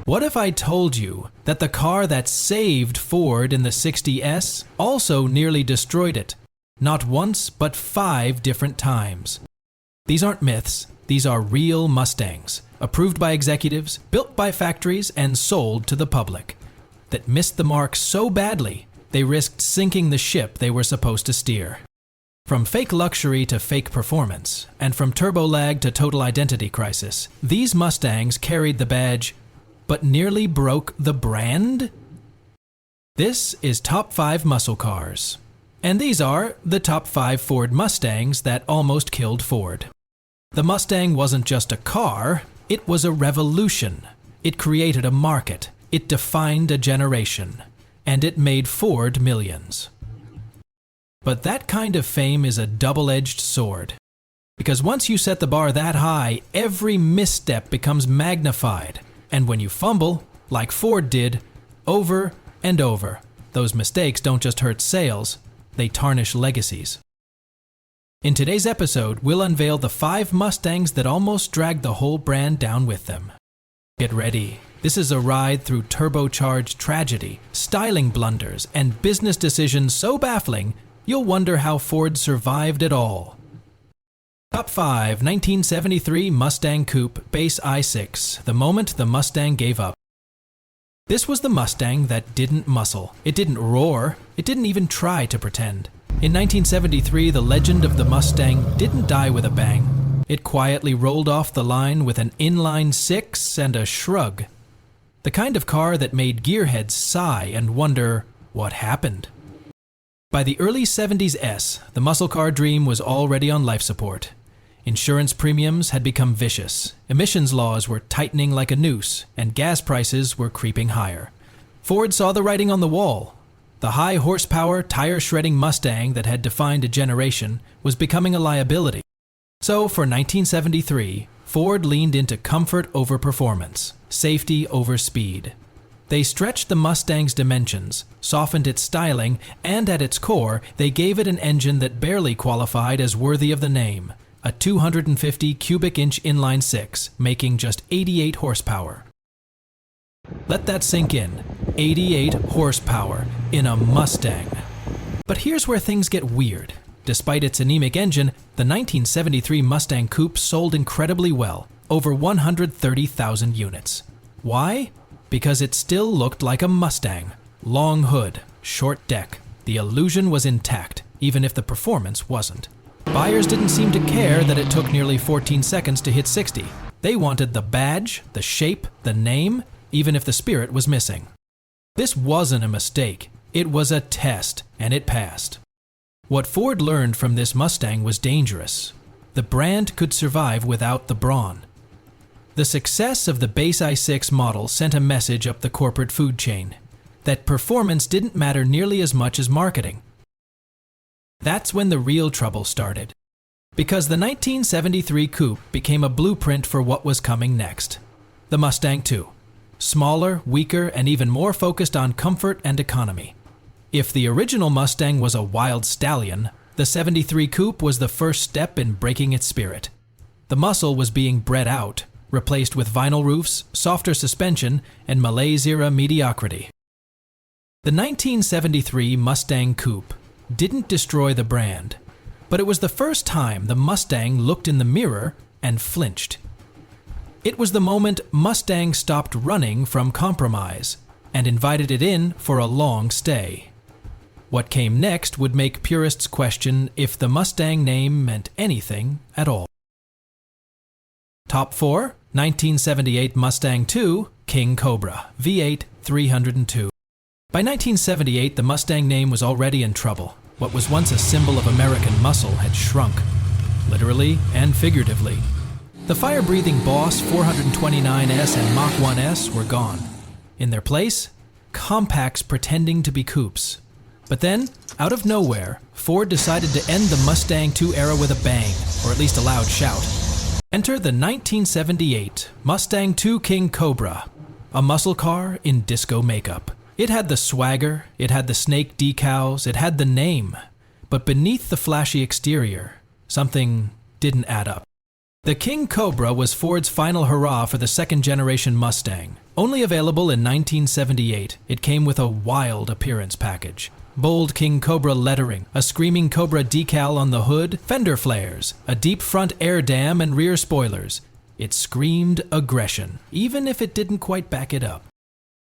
What if I told you that the car that saved Ford in the 60S also nearly destroyed it, not once but 5 different times? These aren't myths, these are real Mustangs, approved by executives, built by factories, and sold to the public, that missed the mark so badly they risked sinking the ship they were supposed to steer. From fake luxury to fake performance, and from turbo lag to total identity crisis, these Mustangs carried the badge, but nearly broke the brand? This is Top 5 Muscle Cars. And these are the top 5 Ford Mustangs that almost killed Ford. The Mustang wasn't just a car, it was a revolution. It created a market, it defined a generation, and it made Ford millions. But that kind of fame is a double-edged sword. Because once you set the bar that high, every misstep becomes magnified. And when you fumble, like Ford did, over and over, those mistakes don't just hurt sales, they tarnish legacies. In today's episode, we'll unveil the 5 Mustangs that almost dragged the whole brand down with them. Get ready. This is a ride through turbocharged tragedy, styling blunders, and business decisions so baffling, you'll wonder how Ford survived it all. Top 5 1973 Mustang Coupe Base i6, the moment the Mustang gave up. This was the Mustang that didn't muscle, it didn't roar, it didn't even try to pretend. In 1973, the legend of the Mustang didn't die with a bang. It quietly rolled off the line with an inline 6 and a shrug. The kind of car that made gearheads sigh and wonder, what happened? By the early 70s S, the muscle car dream was already on life support. Insurance premiums had become vicious, emissions laws were tightening like a noose, and gas prices were creeping higher. Ford saw the writing on the wall. The high horsepower, tire-shredding Mustang that had defined a generation was becoming a liability. So for 1973, Ford leaned into comfort over performance, safety over speed. They stretched the Mustang's dimensions, softened its styling, and at its core, they gave it an engine that barely qualified as worthy of the name, a 250 cubic inch inline 6, making just 88 horsepower. Let that sink in, 88 horsepower in a Mustang. But here's where things get weird. Despite its anemic engine, the 1973 Mustang Coupe sold incredibly well, over 130,000 units. Why? Because it still looked like a Mustang. Long hood, short deck. The illusion was intact, even if the performance wasn't. Buyers didn't seem to care that it took nearly 14 seconds to hit 60. They wanted the badge, the shape, the name, even if the spirit was missing. This wasn't a mistake. It was a test, and it passed. What Ford learned from this Mustang was dangerous. The brand could survive without the brawn. The success of the Base i6 model sent a message up the corporate food chain, that performance didn't matter nearly as much as marketing. That's when the real trouble started, because the 1973 Coupe became a blueprint for what was coming next. The Mustang II. Smaller, weaker, and even more focused on comfort and economy. If the original Mustang was a wild stallion, the 73 Coupe was the first step in breaking its spirit. The muscle was being bred out, replaced with vinyl roofs, softer suspension, and Malaise-era mediocrity. The 1973 Mustang Coupe didn't destroy the brand, but it was the first time the Mustang looked in the mirror and flinched. It was the moment Mustang stopped running from compromise and invited it in for a long stay. What came next would make purists question if the Mustang name meant anything at all. Top 4, 1978 Mustang II, King Cobra, V8 302. By 1978, the Mustang name was already in trouble. What was once a symbol of American muscle had shrunk, literally and figuratively. The fire-breathing Boss 429S and Mach 1S were gone. In their place, compacts pretending to be coupes. But then, out of nowhere, Ford decided to end the Mustang II era with a bang, or at least a loud shout. Enter the 1978 Mustang II King Cobra, a muscle car in disco makeup. It had the swagger, it had the snake decals, it had the name. But beneath the flashy exterior, something didn't add up. The King Cobra was Ford's final hurrah for the second-generation Mustang. Only available in 1978, it came with a wild appearance package. Bold King Cobra lettering, a screaming Cobra decal on the hood, fender flares, a deep front air dam and rear spoilers. It screamed aggression, even if it didn't quite back it up.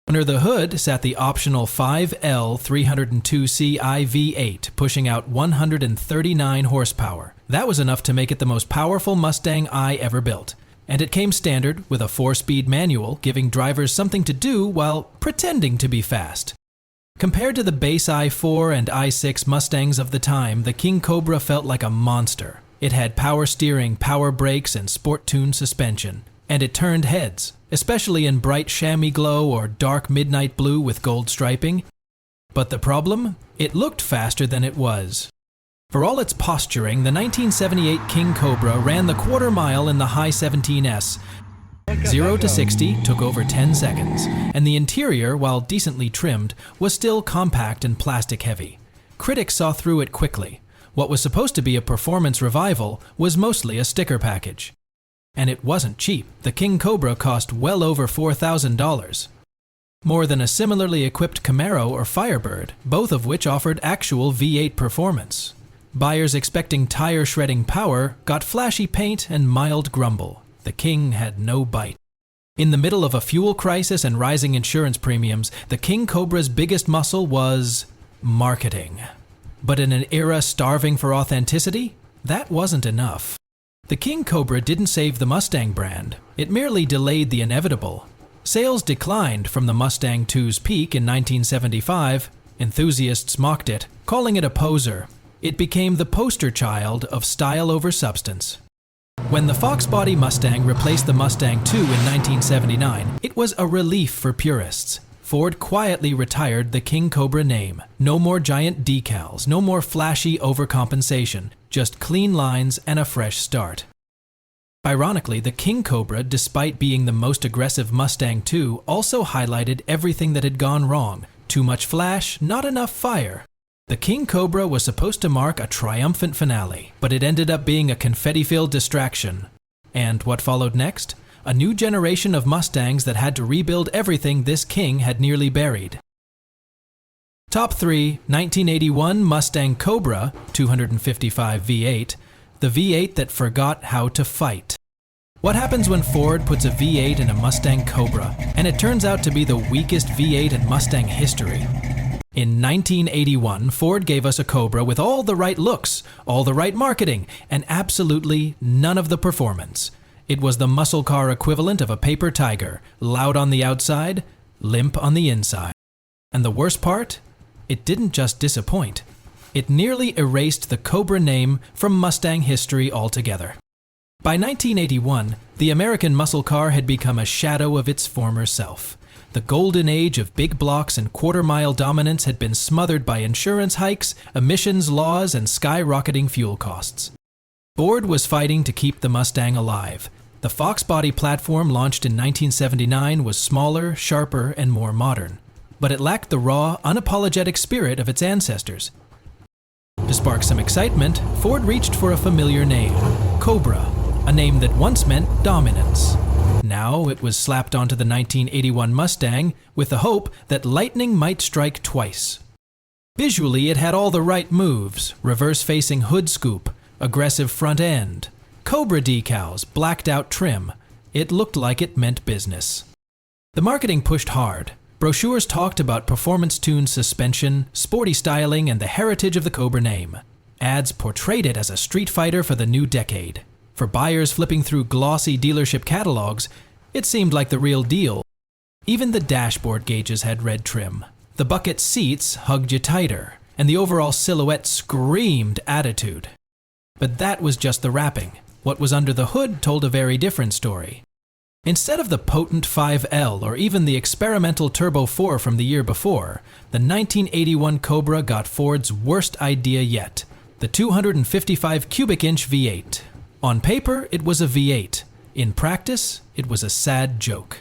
Under the hood sat the optional 5L 302C V8, pushing out 139 horsepower. That was enough to make it the most powerful Mustang I ever built. And it came standard with a 4-speed manual, giving drivers something to do while pretending to be fast. Compared to the base i4 and i6 Mustangs of the time, the King Cobra felt like a monster. It had power steering, power brakes, and sport-tuned suspension. And it turned heads, especially in bright chamois glow or dark midnight blue with gold striping. But the problem? It looked faster than it was. For all its posturing, the 1978 King Cobra ran the quarter mile in the high 17S. 0 to 60 took over 10 seconds, and the interior, while decently trimmed, was still compact and plastic heavy. Critics saw through it quickly. What was supposed to be a performance revival was mostly a sticker package. And it wasn't cheap. The King Cobra cost well over $4,000. More than a similarly equipped Camaro or Firebird, both of which offered actual V8 performance. Buyers expecting tire-shredding power got flashy paint and mild grumble. The King had no bite. In the middle of a fuel crisis and rising insurance premiums, the King Cobra's biggest muscle was marketing. But in an era starving for authenticity, that wasn't enough. The King Cobra didn't save the Mustang brand. It merely delayed the inevitable. Sales declined from the Mustang II's peak in 1975. Enthusiasts mocked it, calling it a poser. It became the poster child of style over substance. When the Fox body Mustang replaced the Mustang II in 1979, it was a relief for purists. Ford quietly retired the King Cobra name. No more giant decals, no more flashy overcompensation, just clean lines and a fresh start. Ironically, the King Cobra, despite being the most aggressive Mustang II, also highlighted everything that had gone wrong. Too much flash, not enough fire. The King Cobra was supposed to mark a triumphant finale, but it ended up being a confetti-filled distraction. And what followed next? A new generation of Mustangs that had to rebuild everything this King had nearly buried. Top 3, 1981 Mustang Cobra, 255 V8, the V8 that forgot how to fight. What happens when Ford puts a V8 in a Mustang Cobra, and it turns out to be the weakest V8 in Mustang history? In 1981, Ford gave us a Cobra with all the right looks, all the right marketing, and absolutely none of the performance. It was the muscle car equivalent of a paper tiger, loud on the outside, limp on the inside. And the worst part? It didn't just disappoint. It nearly erased the Cobra name from Mustang history altogether. By 1981, the American muscle car had become a shadow of its former self. The golden age of big blocks and quarter-mile dominance had been smothered by insurance hikes, emissions laws, and skyrocketing fuel costs. Ford was fighting to keep the Mustang alive. The Fox body platform launched in 1979 was smaller, sharper, and more modern. But it lacked the raw, unapologetic spirit of its ancestors. To spark some excitement, Ford reached for a familiar name, Cobra, a name that once meant dominance. Now it was slapped onto the 1981 Mustang with the hope that lightning might strike twice. Visually, it had all the right moves: reverse-facing hood scoop, aggressive front end, Cobra decals, blacked-out trim. It looked like it meant business. The marketing pushed hard. Brochures talked about performance-tuned suspension, sporty styling, and the heritage of the Cobra name. Ads portrayed it as a street fighter for the new decade. For buyers flipping through glossy dealership catalogs, it seemed like the real deal. Even the dashboard gauges had red trim. The bucket seats hugged you tighter, and the overall silhouette screamed attitude. But that was just the wrapping. What was under the hood told a very different story. Instead of the potent 5L or even the experimental Turbo 4 from the year before, the 1981 Cobra got Ford's worst idea yet, the 255 cubic inch V8. On paper, it was a V8. In practice, it was a sad joke.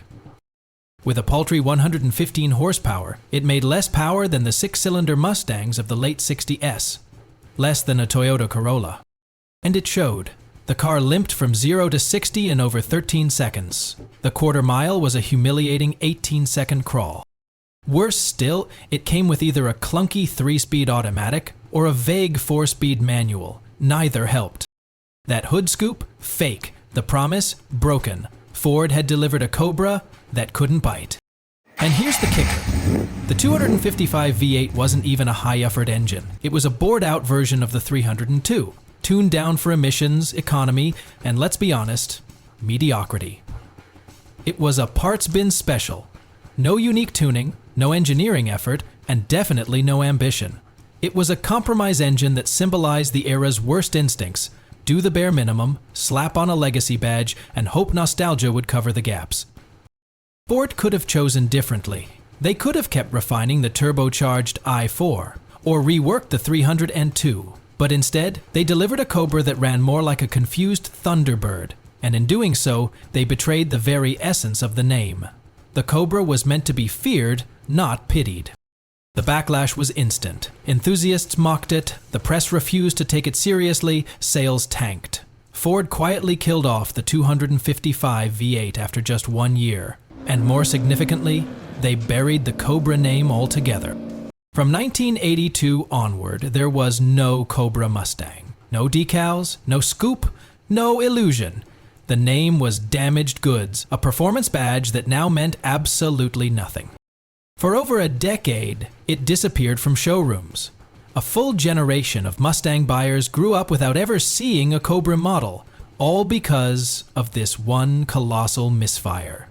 With a paltry 115 horsepower, it made less power than the six-cylinder Mustangs of the late 60s, less than a Toyota Corolla. And it showed. The car limped from 0 to 60 in over 13 seconds. The quarter mile was a humiliating 18-second crawl. Worse still, it came with either a clunky 3-speed automatic or a vague 4-speed manual. Neither helped. That hood scoop? Fake. The promise? Broken. Ford had delivered a Cobra that couldn't bite. And here's the kicker. The 255 V8 wasn't even a high-effort engine. It was a bored-out version of the 302, tuned down for emissions, economy, and let's be honest, mediocrity. It was a parts bin special. No unique tuning, no engineering effort, and definitely no ambition. It was a compromise engine that symbolized the era's worst instincts: do the bare minimum, slap on a legacy badge, and hope nostalgia would cover the gaps. Ford could have chosen differently. They could have kept refining the turbocharged i4, or reworked the 302, but instead, they delivered a Cobra that ran more like a confused Thunderbird, and in doing so, they betrayed the very essence of the name. The Cobra was meant to be feared, not pitied. The backlash was instant. Enthusiasts mocked it, the press refused to take it seriously, sales tanked. Ford quietly killed off the 255 V8 after just 1 year. And more significantly, they buried the Cobra name altogether. From 1982 onward, there was no Cobra Mustang. No decals, no scoop, no illusion. The name was damaged goods, a performance badge that now meant absolutely nothing. For over a decade, it disappeared from showrooms. A full generation of Mustang buyers grew up without ever seeing a Cobra model, all because of this one colossal misfire.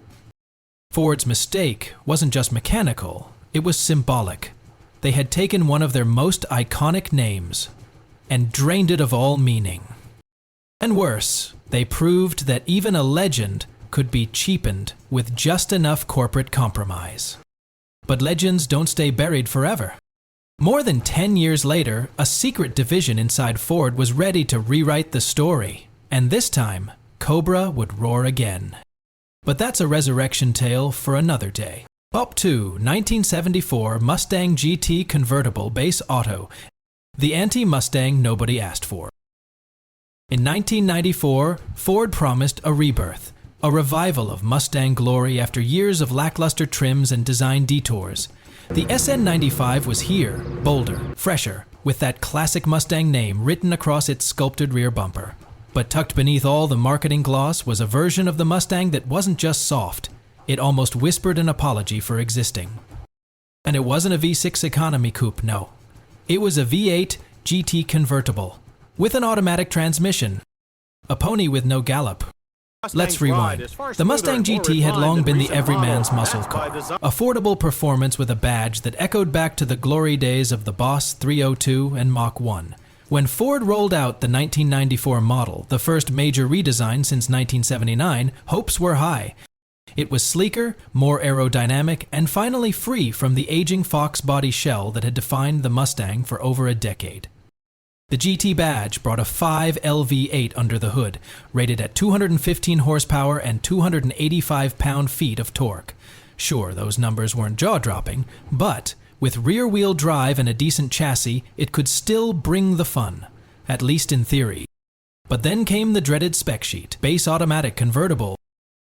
Ford's mistake wasn't just mechanical, it was symbolic. They had taken one of their most iconic names and drained it of all meaning. And worse, they proved that even a legend could be cheapened with just enough corporate compromise. But legends don't stay buried forever. More than 10 years later, a secret division inside Ford was ready to rewrite the story. And this time, Cobra would roar again. But that's a resurrection tale for another day. Up to 1974 Mustang GT Convertible Base Auto, the anti-Mustang nobody asked for. In 1994, Ford promised a rebirth, a revival of Mustang glory after years of lackluster trims and design detours. The SN95 was here, bolder, fresher, with that classic Mustang name written across its sculpted rear bumper. But tucked beneath all the marketing gloss was a version of the Mustang that wasn't just soft, it almost whispered an apology for existing. And it wasn't a V6 economy coupe, no. It was a V8 GT convertible, with an automatic transmission, a pony with no gallop. Let's rewind. The Mustang GT had long been the everyman's muscle car, affordable performance with a badge that echoed back to the glory days of the Boss 302 and Mach 1. When Ford rolled out the 1994 model, the first major redesign since 1979, hopes were high. It was sleeker, more aerodynamic, and finally free from the aging Fox body shell that had defined the Mustang for over a decade. The GT badge brought a 5 LV8 under the hood, rated at 215 horsepower and 285 pound-feet of torque. Sure, those numbers weren't jaw-dropping, but with rear-wheel drive and a decent chassis, it could still bring the fun, at least in theory. But then came the dreaded spec sheet, base automatic convertible.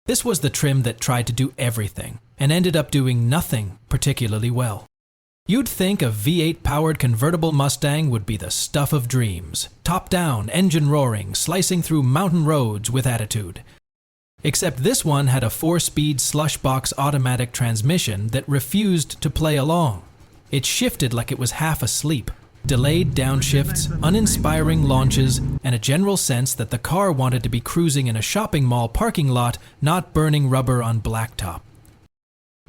This was the trim that tried to do everything, and ended up doing nothing particularly well. You'd think a V8-powered convertible Mustang would be the stuff of dreams. Top-down, engine roaring, slicing through mountain roads with attitude. Except this one had a 4-speed slushbox automatic transmission that refused to play along. It shifted like it was half asleep. Delayed downshifts, uninspiring launches, and a general sense that the car wanted to be cruising in a shopping mall parking lot, not burning rubber on blacktop.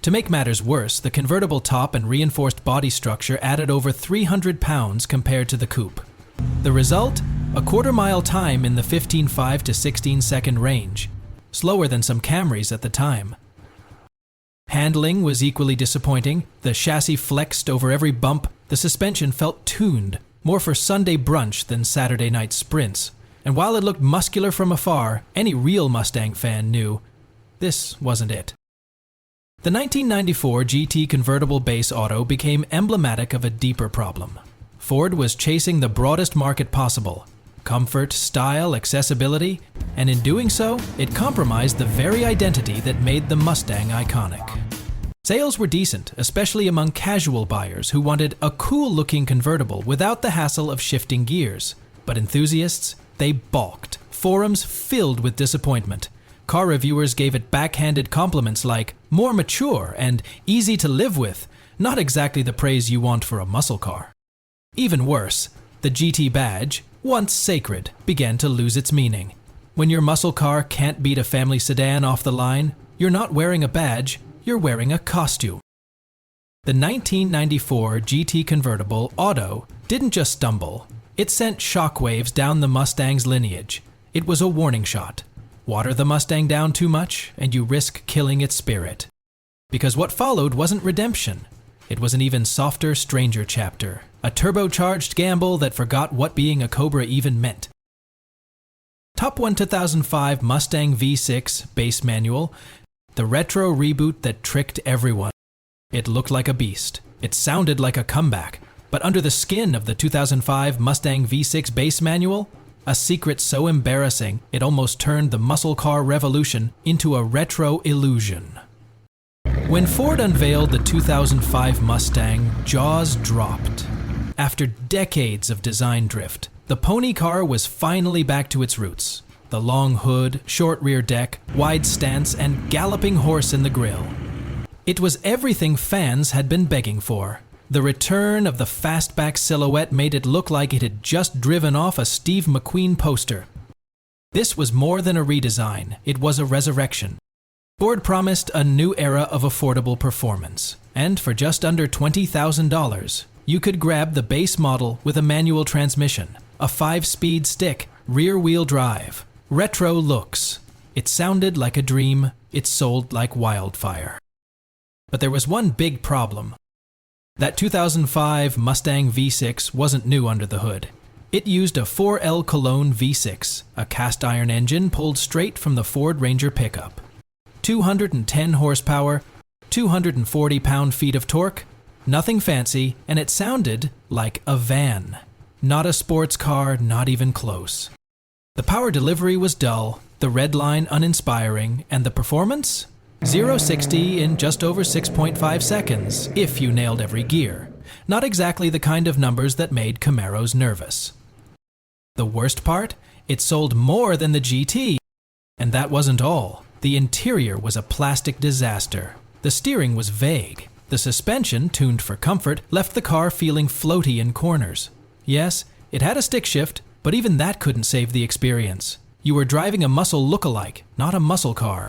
To make matters worse, the convertible top and reinforced body structure added over 300 pounds compared to the coupe. The result? A quarter-mile time in the 15.5 to 16-second range, slower than some Camrys at the time. Handling was equally disappointing. The chassis flexed over every bump. The suspension felt tuned, more for Sunday brunch than Saturday night sprints. And while it looked muscular from afar, any real Mustang fan knew this wasn't it. The 1994 GT convertible base auto became emblematic of a deeper problem. Ford was chasing the broadest market possible, comfort, style, accessibility, and in doing so, it compromised the very identity that made the Mustang iconic. Sales were decent, especially among casual buyers who wanted a cool-looking convertible without the hassle of shifting gears. But enthusiasts, they balked. Forums filled with disappointment. Car reviewers gave it backhanded compliments like more mature and easy to live with, not exactly the praise you want for a muscle car. Even worse, the GT badge, once sacred, began to lose its meaning. When your muscle car can't beat a family sedan off the line, you're not wearing a badge, you're wearing a costume. The 1994 GT convertible Auto didn't just stumble, it sent shockwaves down the Mustang's lineage. It was a warning shot. Water the Mustang down too much, and you risk killing its spirit. Because what followed wasn't redemption. It was an even softer, stranger chapter. A turbocharged gamble that forgot what being a Cobra even meant. Top 1 2005 Mustang V6 base manual, the retro reboot that tricked everyone. It looked like a beast. It sounded like a comeback. But under the skin of the 2005 Mustang V6 base manual, a secret so embarrassing it almost turned the muscle car revolution into a retro illusion. When Ford unveiled the 2005 Mustang, jaws dropped. After decades of design drift, the pony car was finally back to its roots. The long hood, short rear deck, wide stance, and galloping horse in the grille. It was everything fans had been begging for. The return of the fastback silhouette made it look like it had just driven off a Steve McQueen poster. This was more than a redesign, it was a resurrection. Ford promised a new era of affordable performance, and for just under $20,000, you could grab the base model with a manual transmission, a 5-speed stick, rear-wheel drive, retro looks. It sounded like a dream, it sold like wildfire. But there was one big problem. That 2005 Mustang V6 wasn't new under the hood. It used a 4L Cologne V6, a cast-iron engine pulled straight from the Ford Ranger pickup. 210 horsepower, 240 pound-feet of torque, nothing fancy, and it sounded like a van. Not a sports car, not even close. The power delivery was dull, the red line uninspiring, and the performance? 0-60 in just over 6.5 seconds, if you nailed every gear. Not exactly the kind of numbers that made Camaros nervous. The worst part? It sold more than the GT. And that wasn't all. The interior was a plastic disaster. The steering was vague. The suspension, tuned for comfort, left the car feeling floaty in corners. Yes, it had a stick shift, but even that couldn't save the experience. You were driving a muscle look-alike, not a muscle car.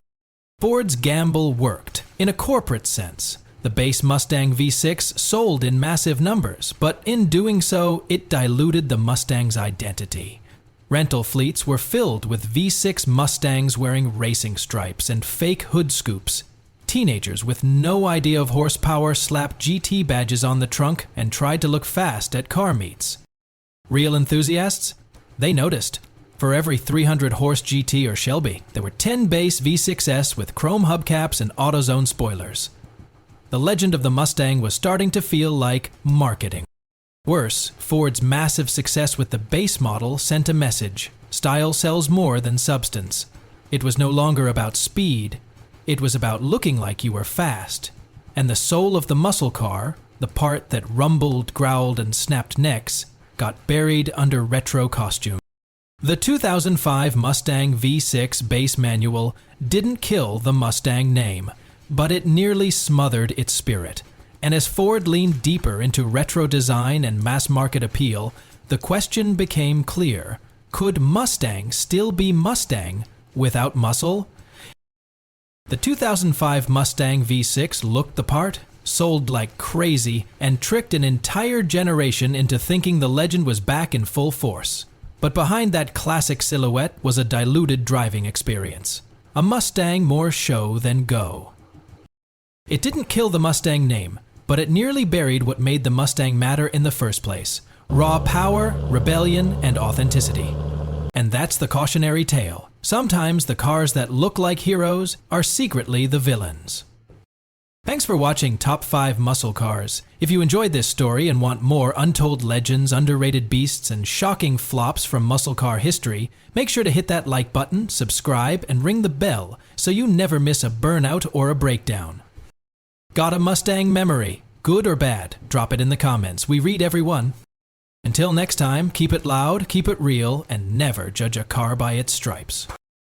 Ford's gamble worked, in a corporate sense. The base Mustang V6 sold in massive numbers, but in doing so, it diluted the Mustang's identity. Rental fleets were filled with V6 Mustangs wearing racing stripes and fake hood scoops. Teenagers with no idea of horsepower slapped GT badges on the trunk and tried to look fast at car meets. Real enthusiasts? They noticed. For every 300-horse GT or Shelby, there were 10 base V6s with chrome hubcaps and AutoZone spoilers. The legend of the Mustang was starting to feel like marketing. Worse, Ford's massive success with the base model sent a message. Style sells more than substance. It was no longer about speed. It was about looking like you were fast. And the soul of the muscle car, the part that rumbled, growled, and snapped necks, got buried under retro costume. The 2005 Mustang V6 base manual didn't kill the Mustang name, but it nearly smothered its spirit. And as Ford leaned deeper into retro design and mass-market appeal, the question became clear. Could Mustang still be Mustang without muscle? The 2005 Mustang V6 looked the part, sold like crazy, and tricked an entire generation into thinking the legend was back in full force. But behind that classic silhouette was a diluted driving experience. A Mustang more show than go. It didn't kill the Mustang name, but it nearly buried what made the Mustang matter in the first place. Raw power, rebellion, and authenticity. And that's the cautionary tale. Sometimes the cars that look like heroes are secretly the villains. Thanks for watching Top 5 Muscle Cars. If you enjoyed this story and want more untold legends, underrated beasts, and shocking flops from muscle car history, make sure to hit that like button, subscribe, and ring the bell so you never miss a burnout or a breakdown. Got a Mustang memory? Good or bad? Drop it in the comments. We read every one. Until next time, keep it loud, keep it real, and never judge a car by its stripes.